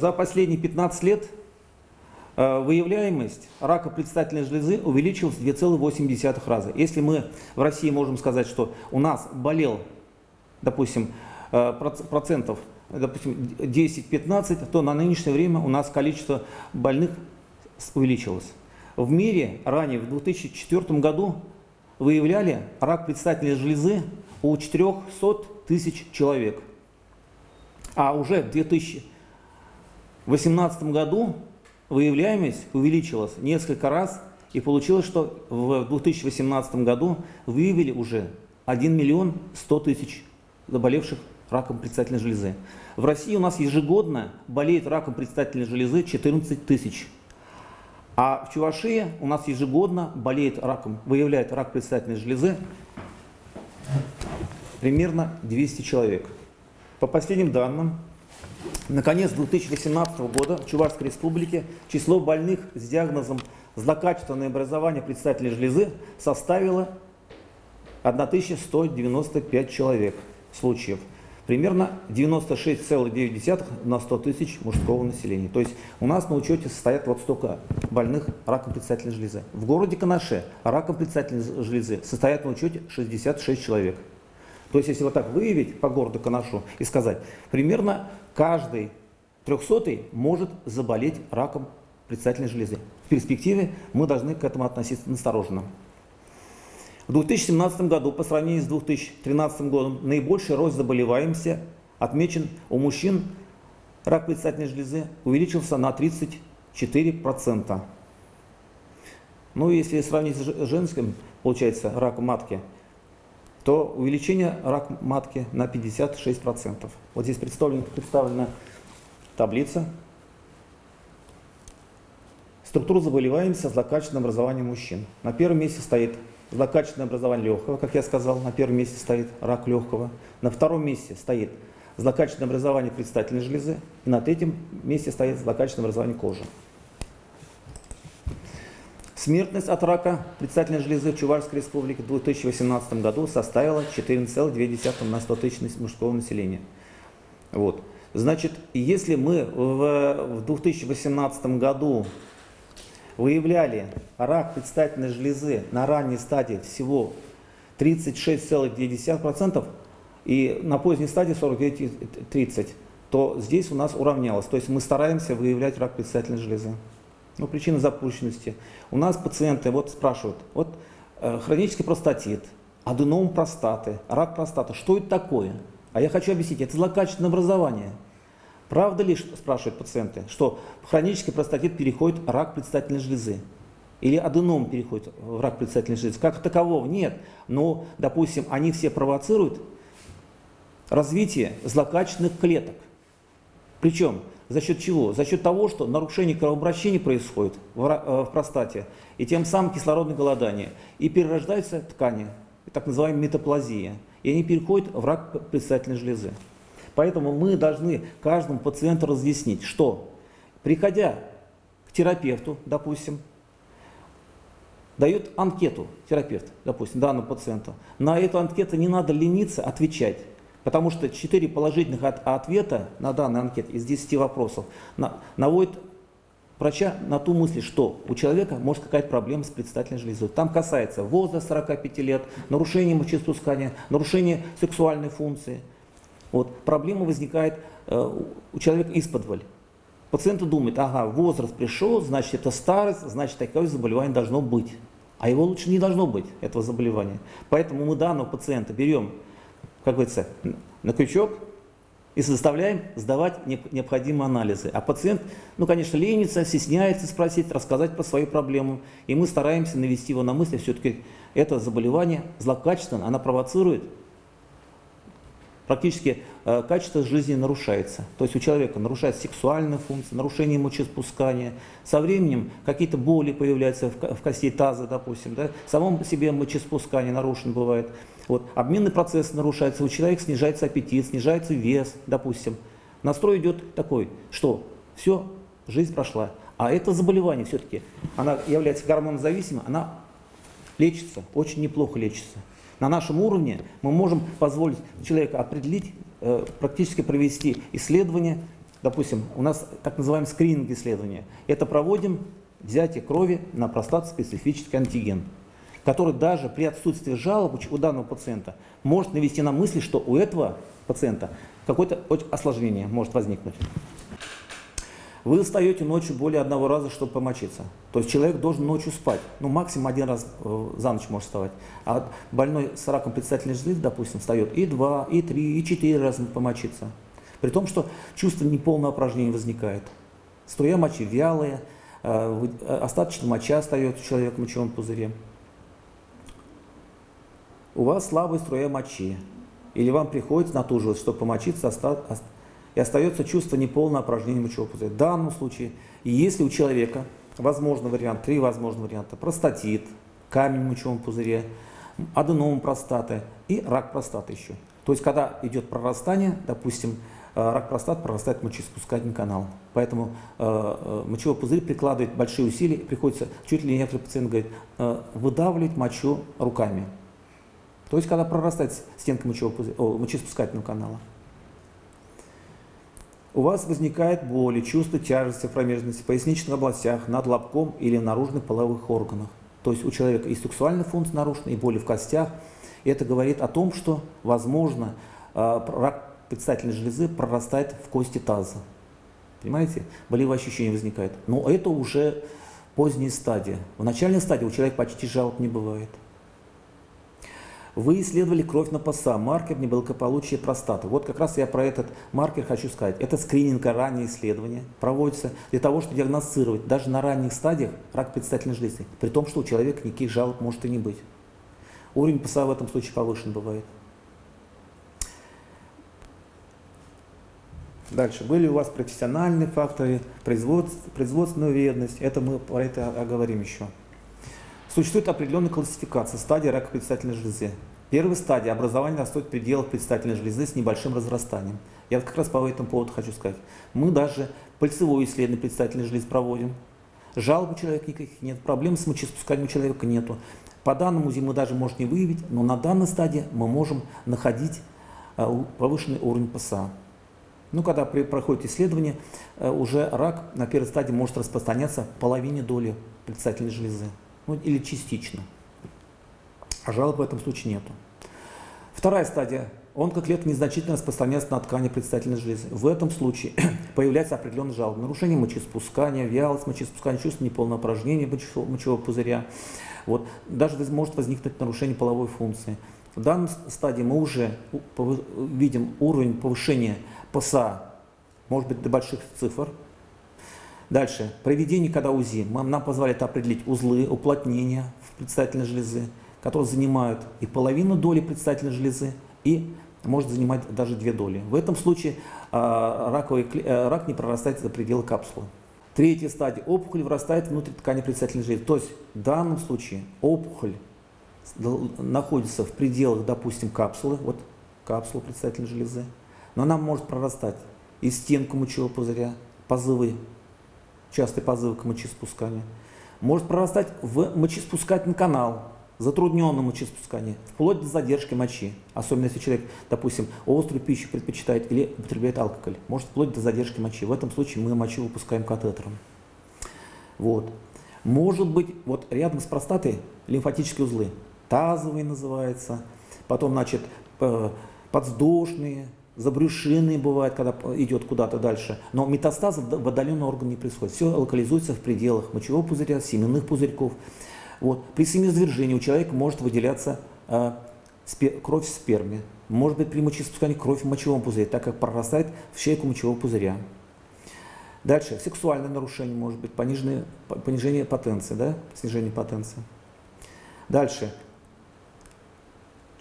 За последние 15 лет выявляемость рака предстательной железы увеличилась в 2,8 раза. Если мы в России можем сказать, что у нас болел, допустим, процентов, допустим, 10-15, то на нынешнее время у нас количество больных увеличилось. В мире ранее, в 2004 году, выявляли рак предстательной железы у 400 тысяч человек. А уже в 2018 году выявляемость увеличилась несколько раз, и получилось, что в 2018 году выявили уже 1 миллион 100 тысяч заболевших раком предстательной железы. В России у нас ежегодно болеет раком предстательной железы 14 тысяч. А в Чувашии у нас ежегодно выявляет рак предстательной железы примерно 200 человек. По последним данным, на конец 2018 года в Чувашской республике число больных с диагнозом злокачественное образование предстательной железы составило 1195 человек случаев. Примерно 96,9 на 100 тысяч мужского населения. То есть у нас на учете состоят вот столько больных раком предстательной железы. В городе Канаше раком предстательной железы состоят на учете 66 человек. То есть если вот так выявить по городу Канашу и сказать, примерно каждый 300-й может заболеть раком предстательной железы. В перспективе мы должны к этому относиться настороженно. В 2017 году по сравнению с 2013 годом наибольший рост заболеваемости отмечен у мужчин. Рак предстательной железы увеличился на 34%. Ну и если сравнить с женским, получается, раком матки, то увеличение рака матки на 56%. Вот здесь представлена таблица. Структура заболеваемости злокачественным образованием мужчин. На первом месте стоит злокачественное образование легкого, как я сказал, на первом месте стоит рак легкого. На втором месте стоит злокачественное образование предстательной железы. И на третьем месте стоит злокачественное образование кожи. Смертность от рака предстательной железы в Чувашской республике в 2018 году составила 14,2 на 100 тысяч мужского населения. Вот. Значит, если мы в 2018 году выявляли рак предстательной железы на ранней стадии всего 36,9% и на поздней стадии 49,30%, то здесь у нас уравнялось. То есть мы стараемся выявлять рак предстательной железы. Ну, причина запущенности. У нас пациенты вот спрашивают, вот хронический простатит, аденом простаты, рак простаты, что это такое? А я хочу объяснить, это злокачественное образование. Правда ли, спрашивают пациенты, что в хронический простатит переходит рак предстательной железы? Или аденом переходит в рак предстательной железы? Как такового нет. Но, допустим, они все провоцируют развитие злокачественных клеток. Причем за счет чего? За счет того, что нарушение кровообращения происходит в простате, и тем самым кислородное голодание. И перерождаются ткани, так называемая метаплазия. И они переходят в рак предстательной железы. Поэтому мы должны каждому пациенту разъяснить, что, приходя к терапевту, допустим, дает анкету терапевт, допустим, данному пациенту. На эту анкету не надо лениться отвечать, потому что 4 положительных ответа на данную анкету из 10 вопросов наводит врача на ту мысль, что у человека может какая-то проблема с предстательной железой. Там касается возраста 45 лет, нарушения мочеиспускания, нарушения сексуальной функции. Вот, проблема возникает у человека исподволь. Пациент думает, ага, возраст пришел, значит это старость, значит такое заболевание должно быть. А его лучше не должно быть, этого заболевания. Поэтому мы данного пациента берем, как говорится, на крючок и заставляем сдавать необходимые анализы. А пациент, ну, конечно, ленится, стесняется спросить, рассказать про свою проблему. И мы стараемся навести его на мысли, все-таки это заболевание злокачественное, оно провоцирует, практически качество жизни нарушается. То есть у человека нарушается сексуальная функция, нарушение мочеиспускания. Со временем какие-то боли появляются в кости таза, допустим. Да? Само по себе мочеиспускание нарушено бывает. Вот. Обменный процесс нарушается, у человека снижается аппетит, снижается вес, допустим. Настрой идет такой, что все, жизнь прошла. А это заболевание все-таки, она является гормонозависимой, она лечится, очень неплохо лечится. На нашем уровне мы можем позволить человеку определить, практически провести исследование допустим, у нас так называемый скрининг исследования. Это проводим взятие крови на простат-специфический антиген, который даже при отсутствии жалоб у данного пациента может навести на мысли, что у этого пациента какое-то осложнение может возникнуть. Вы встаете ночью более одного раза, чтобы помочиться. То есть человек должен ночью спать. Ну, максимум один раз за ночь может вставать. А больной с раком предстательной железы, допустим, встает и 2, и 3, и 4 раза помочиться. При том, что чувство неполного опорожнения возникает. Струя мочи вялая, остаточная моча остается у человека в мочевом пузыре. У вас слабая струя мочи. Или вам приходится натуживать, чтобы помочиться, и остается чувство неполного опорожнения мочевого пузыря. В данном случае, если у человека возможный вариант, 3 возможных варианта: простатит, камень в мочевом пузыре, аденома простаты и рак простаты еще. То есть, когда идет прорастание, допустим, рак простаты прорастает в мочеиспускательный канал. Поэтому мочевой пузырь прикладывает большие усилия, приходится, чуть ли некоторые пациенты говорят, выдавливать мочу руками. То есть, когда прорастает стенка мочеиспускательного канала. У вас возникает боли, чувство тяжести в промежности, поясничных областях, над лобком или в наружных половых органах. То есть у человека и сексуальная функция нарушена, и боли в костях. И это говорит о том, что, возможно, рак предстательной железы прорастает в кости таза. Понимаете? Болевые ощущения возникают. Но это уже поздняя стадия. В начальной стадии у человека почти жалоб не бывает. Вы исследовали кровь на ПСА, маркер неблагополучия простаты. Вот как раз я про этот маркер хочу сказать. Это скрининг, раннее исследование проводится для того, чтобы диагностировать даже на ранних стадиях рак предстательной железы, при том, что у человека никаких жалоб может и не быть. Уровень ПСА в этом случае повышен бывает. Дальше. Были у вас профессиональные факторы, производственная вредность. Это мы про это оговорим еще. Существует определенная классификация стадии рака предстательной железы. Первая стадия – образование растет в пределах предстательной железы с небольшим разрастанием. Я как раз по этому поводу хочу сказать. Мы даже пальцевое исследование предстательной железы проводим. Жалоб у человека никаких нет, проблем с мочеиспусканием у человека нету. По данному УЗИ мы даже можем не выявить, но на данной стадии мы можем находить повышенный уровень ПСА. Ну, когда проходит исследование, уже рак на первой стадии может распространяться в половине доли предстательной железы. Ну, или частично. А жалоб в этом случае нету. Вторая стадия. Онкоклетка незначительно распространяется на ткани предстательной железы. В этом случае появляется определенная жалоба. Нарушение мочеиспускания, вялость мочеиспускания, чувство неполного опорожнения мочевого пузыря. Вот. Даже может возникнуть нарушение половой функции. В данной стадии мы уже видим уровень повышения ПСА, может быть, до больших цифр. Дальше. Проведение, когда УЗИ, нам позволяет определить узлы, уплотнения в предстательной железы, которые занимают и половину доли предстательной железы, и может занимать даже 2 доли. В этом случае рак не прорастает за пределы капсулы. Третья стадия. Опухоль вырастает внутрь ткани предстательной железы. То есть в данном случае опухоль находится в пределах, допустим, капсулы, вот капсула предстательной железы, но она может прорастать и стенку мочевого пузыря, позывы, частые позывы к мочеиспусканию, может прорастать в мочеиспускательный канал, затрудненное мочеиспускание, вплоть до задержки мочи. Особенно если человек, допустим, острую пищу предпочитает или употребляет алкоголь, может вплоть до задержки мочи. В этом случае мы мочу выпускаем катетером. Вот. Может быть, вот рядом с простатой лимфатические узлы, тазовые называются, потом, значит, подвздошные, забрюшинные бывают, когда идет куда-то дальше. Но метастазы в отдаленный орган не происходит. Все локализуется в пределах мочевого пузыря, семенных пузырьков. Вот. При семяизвержении у человека может выделяться кровь в сперме. Может быть, при мочеиспускании кровь в мочевом пузыре, так как прорастает в шейку мочевого пузыря. Дальше. Сексуальное нарушение может быть, понижение потенции, да? Снижение потенции. Дальше.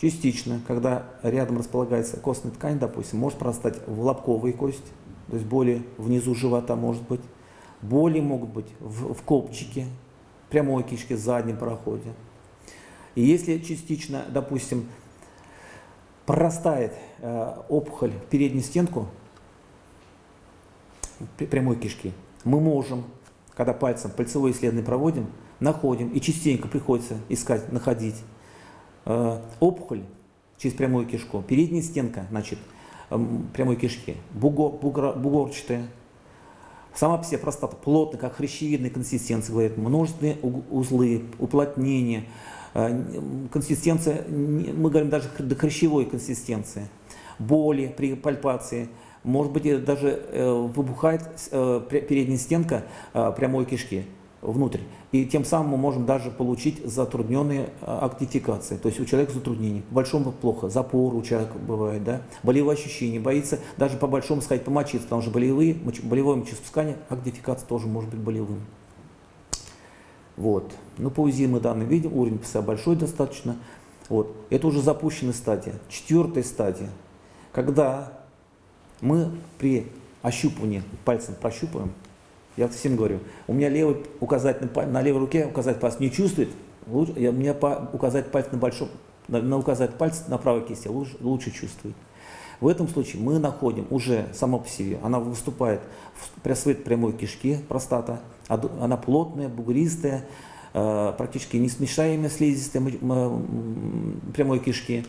Частично, когда рядом располагается костная ткань, допустим, может прорастать в лобковые кости, то есть боли внизу живота может быть. Боли могут быть в копчике, прямой кишке, заднем проходе. И если частично, допустим, прорастает опухоль в переднюю стенку прямой кишки, мы можем, когда пальцевое исследование проводим, находим, и частенько приходится искать, находить опухоль через прямую кишку, передняя стенка, значит, прямой кишки, бугорчатая, Сама по себе простата плотная, как хрящевидная консистенция, говорит, множественные узлы, уплотнение, консистенция, мы говорим даже до хрящевой консистенции, боли при пальпации, может быть даже выбухает передняя стенка прямой кишки внутрь. И тем самым мы можем даже получить затрудненные актификации. То есть у человека затруднения. По большому плохо. Запор у человека бывает, да? Болевые ощущения. Боится даже по большому сказать помочиться, потому что болевое мочеиспускание, актификация тоже может быть болевым. Вот. Ну, по УЗИ мы данные видим, уровень ПСА большой достаточно. Вот. Это уже запущенная стадия. 4-я стадия. Когда мы при ощупывании, пальцем прощупываем, я всем говорю, у меня левый указательный палец, на левой руке указательный палец не чувствует, у меня указательный палец на указательный палец на правой кисти лучше чувствует. В этом случае мы находим уже само по себе, она выступает при прямой кишки, простата, она плотная, бугристая, практически несмешаемая слизистая прямой кишки.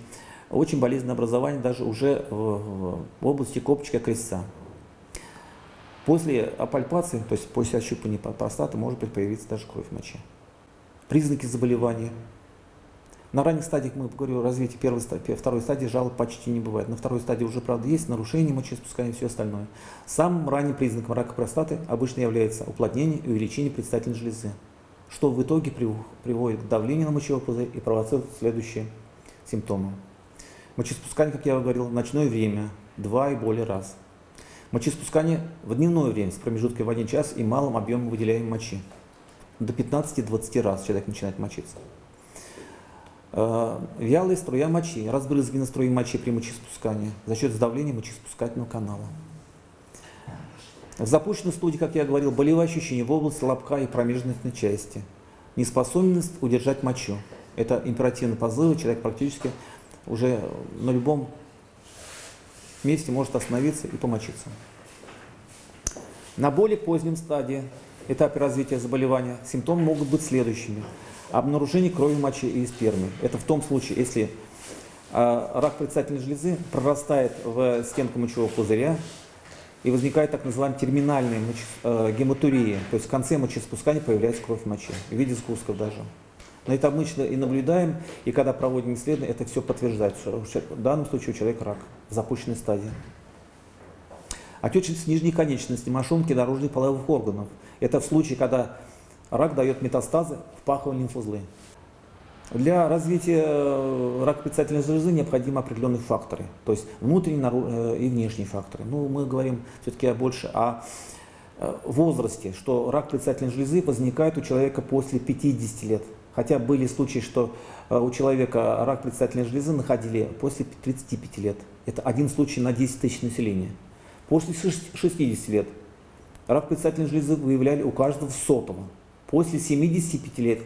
Очень болезненное образование даже уже в области копчика крестца. После пальпации, то есть после ощупывания простаты, может появиться даже кровь в моче. Признаки заболевания. На ранних стадиях, мы говорю, развития второй стадии жалоб почти не бывает. На второй стадии уже, правда, есть нарушение мочеиспускания и все остальное. Самым ранним признаком рака простаты обычно является уплотнение и увеличение предстательной железы, что в итоге приводит к давлению на мочевой пузырь и провоцирует следующие симптомы. Мочеиспускание, как я говорил, в ночное время 2 и более раз. Мочеиспускание в дневное время с промежутком в 1 час и малым объемом выделяемой мочи. До 15-20 раз человек начинает мочиться. Вялая струя мочи, разбрызгивание струи мочи при мочеиспускании за счет сдавления мочеиспускательного канала. В запущенной стадии, как я говорил, болевые ощущения в области лобка и промежностной части. Неспособность удержать мочу. Это императивные позывы, человек практически уже на любом месте может остановиться и помочиться. На более позднем стадии, этапе развития заболевания, симптомы могут быть следующими. Обнаружение крови, мочи и спермы. Это в том случае, если рак предстательной железы прорастает в стенку мочевого пузыря и возникает так называемая терминальная гематурия, то есть в конце мочеиспускания появляется кровь в моче, в виде сгустков даже. На это обычно и наблюдаем, и когда проводим исследования, это все подтверждает, что в данном случае у человека рак в запущенной стадии. Отечность нижней конечности, мошонки, наружных половых органов. Это в случае, когда рак дает метастазы в паховые лимфоузлы. Для развития рака предстательной железы необходимы определенные факторы, то есть внутренние и внешние факторы. Ну, мы говорим все-таки больше о возрасте, что рак предстательной железы возникает у человека после 50 лет. Хотя были случаи, что у человека рак предстательной железы находили после 35 лет. Это один случай на 10 тысяч населения. После 60 лет рак предстательной железы выявляли у каждого 100-го. После 75 лет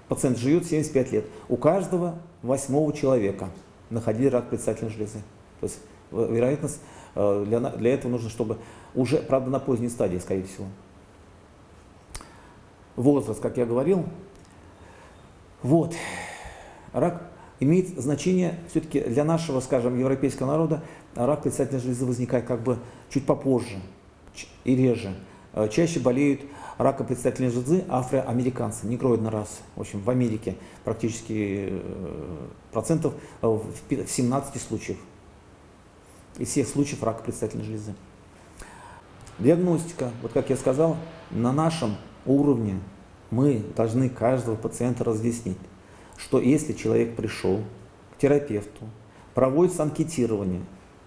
пациент живет 75 лет. У каждого 8-го человека находили рак предстательной железы. То есть вероятность для этого нужно, чтобы уже, правда, на поздней стадии, скорее всего. Возраст, как я говорил. Вот. Рак имеет значение все-таки для нашего, скажем, европейского народа. Рак предстательной железы возникает как бы чуть попозже и реже. Чаще болеют раком предстательной железы афроамериканцы, негроидная раса. В общем, в Америке практически процентов в 17 случаев. Из всех случаев рака предстательной железы. Диагностика, вот как я сказал, на нашем уровне мы должны каждого пациента разъяснить, что если человек пришел к терапевту, проводится анкетирование,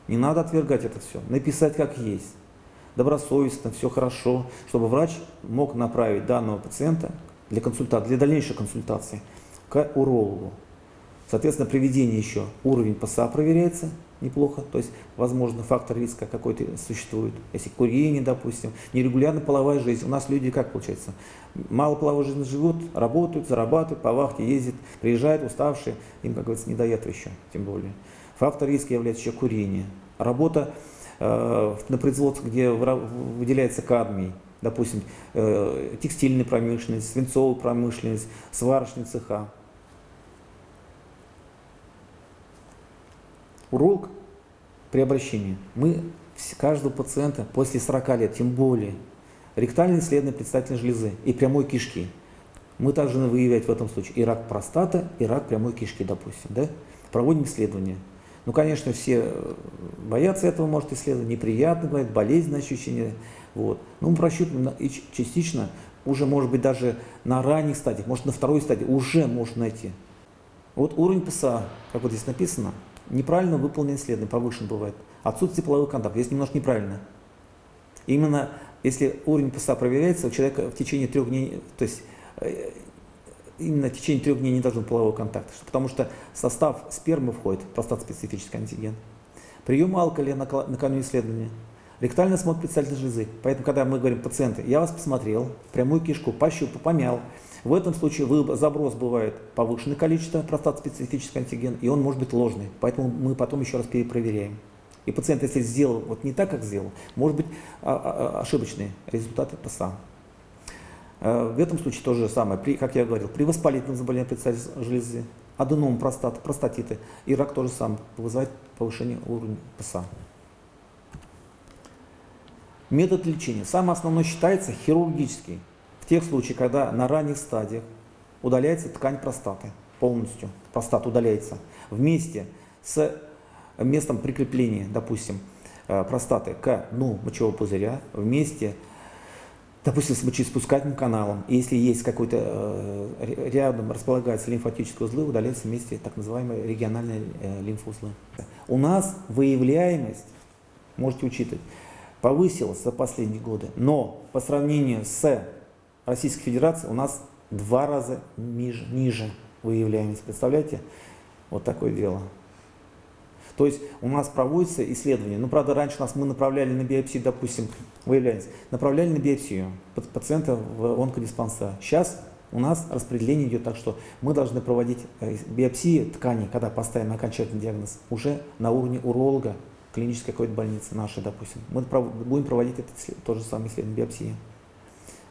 не надо отвергать это все, написать как есть, добросовестно, все хорошо, чтобы врач мог направить данного пациента для дальнейшей консультации к урологу. Соответственно, при введении еще уровень ПСА проверяется неплохо, то есть, возможно, фактор риска какой-то существует. Если курение, допустим, нерегулярная половая жизнь. У нас люди, как получается, мало половой жизни живут, работают, зарабатывают, по вахте ездят, приезжают уставшие, им, как говорится, не до этого еще, тем более. Фактор риска является еще курение. Работа на производстве, где выделяется кадмий, допустим, текстильная промышленность, свинцовая промышленность, сварочные цеха. Уролог при обращении. Мы каждого пациента после 40 лет, тем более, ректальное исследование предстательной железы и прямой кишки. Мы также выявлять в этом случае и рак простаты, и рак прямой кишки, допустим. Да? Проводим исследования. Ну, конечно, все боятся этого, может, исследовать, неприятно, бывает, болезненное ощущение. Вот. Но мы прощупываем и частично, уже, может быть, даже на ранних стадиях, может, на второй стадии уже можно найти. Вот уровень ПСА, как вот здесь написано, неправильно выполненное исследование, повышен бывает. Отсутствие половых контактов, здесь немножко неправильно. Именно если уровень ПСА проверяется, у человека в течение 3 дней, то есть именно в течение 3 дней не должен полового контакта, потому что в состав спермы входит простат-специфический антиген. Прием алкоголя накануне исследования, ректальный осмотр предстательной железы. Поэтому, когда мы говорим пациенты, я вас посмотрел, прямую кишку, пощупал, помял, в этом случае заброс бывает повышенное количество простат-специфический антиген, и он может быть ложный. Поэтому мы потом еще раз перепроверяем. И пациент, если сделал вот не так, как сделал, может быть ошибочные результаты ПСА. В этом случае то же самое, как я говорил, при воспалительном заболевании предстательной железы, аденом простаты, простатиты и рак тоже самое, вызывает повышение уровня ПСА. Метод лечения. Самый основной считается хирургический. В тех случаях, когда на ранних стадиях удаляется ткань простаты полностью, простата удаляется вместе с местом прикрепления, допустим, простаты к дну мочевого пузыря, вместе, допустим, с мочеиспускательным каналом. И если есть какой-то рядом располагаются лимфатические узлы, удаляются вместе так называемые региональные лимфоузлы. У нас выявляемость, можете учитывать, повысилась за последние годы, но по сравнению с Российской Федерацией у нас в 2 раза ниже выявляемость. Представляете? Вот такое дело. То есть у нас проводятся исследования. Ну, правда, раньше мы направляли на биопсию, допустим, выявляемость, направляли на биопсию пациента в онкодиспансер. Сейчас у нас распределение идет так, что мы должны проводить биопсии тканей, когда поставим окончательный диагноз, уже на уровне уролога, клинической какой-то больницы нашей, допустим. Мы будем проводить то же самое исследование биопсии.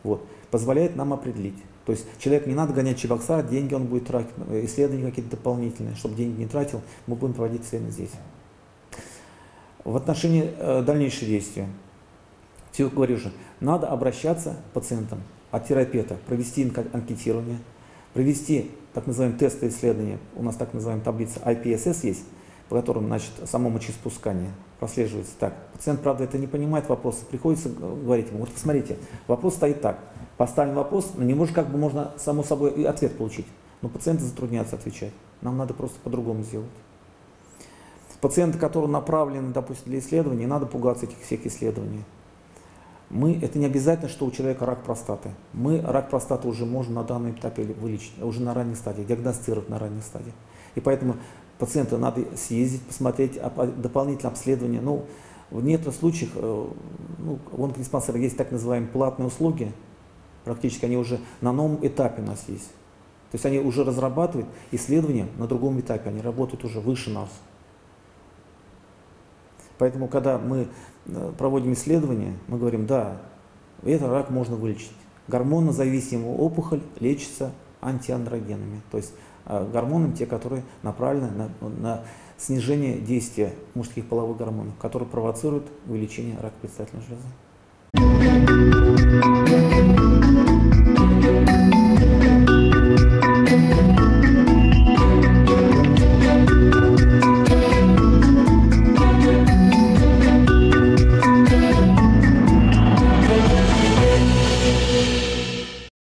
Вот. Позволяет нам определить. То есть человек не надо гонять Чебоксар, деньги он будет тратить, исследования какие-то дополнительные, чтобы деньги не тратил, мы будем проводить исследования здесь. В отношении дальнейших действий, все говорю же, надо обращаться к пациентам от терапевта, провести анкетирование, провести так называемое тестовое исследование, у нас так называемая таблица IPSS есть, по которым, значит, само мочеиспускание прослеживается так. Пациент, правда, это не понимает вопрос, приходится говорить ему, вот посмотрите, вопрос стоит так, поставим вопрос, на него же как бы можно, само собой, и ответ получить, но пациенты затрудняются отвечать, нам надо просто по-другому сделать. Пациенты, которые направлены, допустим, для исследований, не надо пугаться этих всех исследований. Это не обязательно, что у человека рак простаты. Мы рак простаты уже можем на данном этапе вылечить, уже на ранней стадии, диагностировать на ранней стадии. И поэтому пациенту надо съездить, посмотреть дополнительное обследование. Ну, в некоторых случаях в онкодиспансере есть так называемые платные услуги, практически они уже на новом этапе у нас есть. То есть они уже разрабатывают исследования на другом этапе, они работают уже выше нас. Поэтому, когда мы проводим исследования, мы говорим, да, этот рак можно вылечить. Гормонозависимая опухоль лечится антиандрогенами, то есть гормонами, те, которые направлены на снижение действия мужских половых гормонов, которые провоцируют увеличение рака предстательной железы.